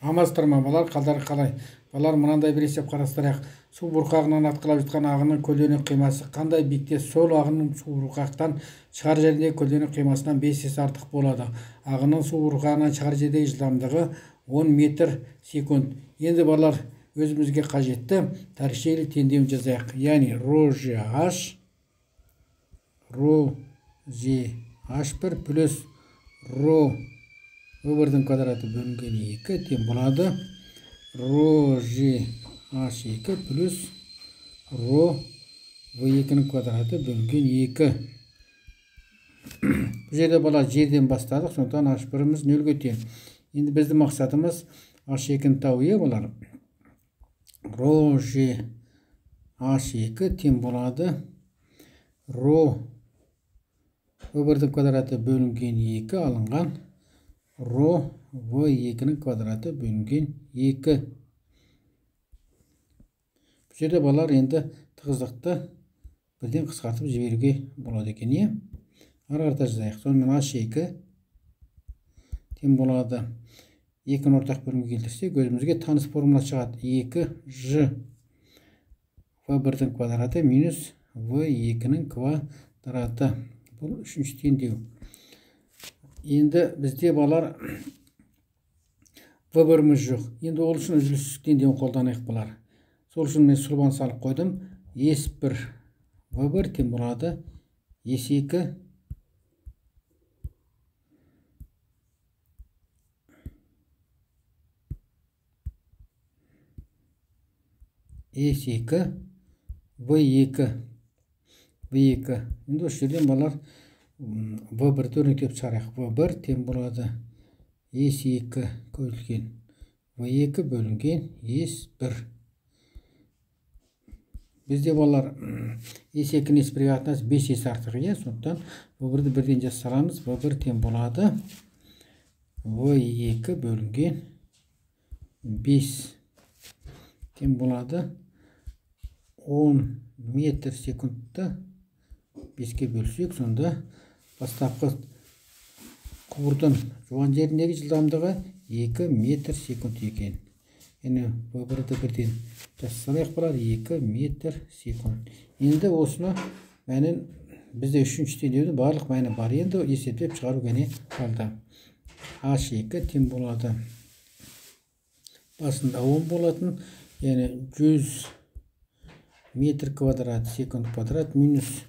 Амастырма балар, қалдары қалай? Балар, мынандай бір есеп қарастырайық. Су бұрқағынан атқылап жатқан ағынның көлденең қимасы қандай биіктікте? Сол ағынның су бұрқақтан шығар жеріндегі көлденең қимасынан 5 есе артық болады. Ағынның су бұрқағынан шығар жердегі жылдамдығы 10 метр секунд. Енді балар, өзімізге қажетті тәршейлі теңдеуін жазайық. Яғни ρ H1 плюс ρ V1-дің квадраты бөлінген 2 тең болады ρh2 плюс ρ V2-ның квадраты бөлінген 2. Бұл жерде бала жерден бастадық, сондықтан H1-іміз 0-ге тең. Енді біздің мақсатымыз H2-ні табу, болар. ρh2 тең болады ρ V1-дің квадраты бөлінген 2 алынған ρ V2-ның квадраты бөлінген 2. Бұл жерде балар енді тығыздықты бірден қысқартып жіберуге болады екен. Ары қарата жазайық. Сонымен H2 тең болады 2-ні ортақ бөлімге келтірсек, өзімізге таныс формула шығады. 2ж V1-дің квадраты минус V2-ның квадраты. Бұл үшінші теңдеу. Енді бізде балар V1-іміз жоқ. Енді ол үшін үзіліссіз теңдеуін қолданайық балар. Сол үшін мен сұлбан салып қойдым. S1 V1 тең болады S2 V2. Енді осы жерден балар V1-ді өрнектеп шығарайық. V1 тең болады S2 бөлінген V2 бөлінген S1. Бізде балар S2-ні S1-ге қатынасы 5 есе артық. Сондықтан V1-ді бірден жаза саламыз. V1 тең болады V2 бөлінген 5 тең болады 10 метр секундты 5-ке бөлсек, сонда бастапқы құбырдың жуан жеріндегі жылдамдығы 2 метр секунд екен. Енді V1-ді бірден жазсалайық балар, 2 метр секунд. Енді осыны мәнін бізде үшінші теңдеудің барлық мәні бар. Енді есептеп шығару ғана қалды. H2 тең болады. Басында 10 болатын, яғни 100 метр квадрат секунд квадрат минус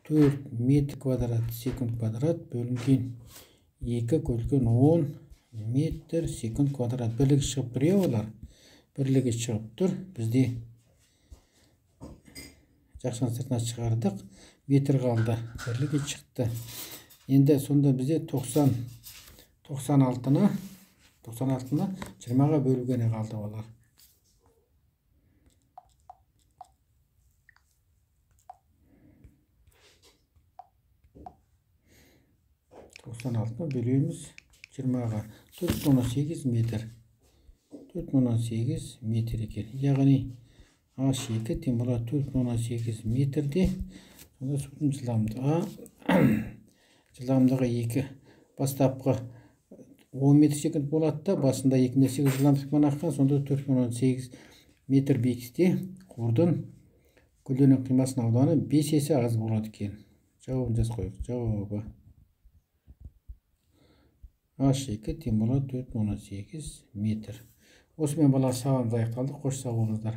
4 метр квадрат секунд квадрат бөлінген 2 бөлінген 10 метр секунд квадрат. Бірлігі шығып тұр, олар. Бірлігі шығып тұр. Бізде жақшаның сыртына шығардық. Метр қалды. Бірлігі шықты. Енді сонда бізде 96-ны 20-ға бөлуге қалды олар. 96-ны бөлеміз 20-ға. 418 метр. 418 метр екен. Яғни H2 тең болады 418 метрде. Сонда судың жылдамдығы 2. Бастапқы 10 метр секунд болады да, басында 2 метр секунд жылдамдықпен аққан, сонда 418 метр биіктікте құбырдың көлденең қимасының ауданы 5 есе аз болады екен. Жауабын жазып қойып. Жауабы H2 тең болады 418 метр. Осымен балар сабағымыз аяқталды. Қош сау болыңыздар.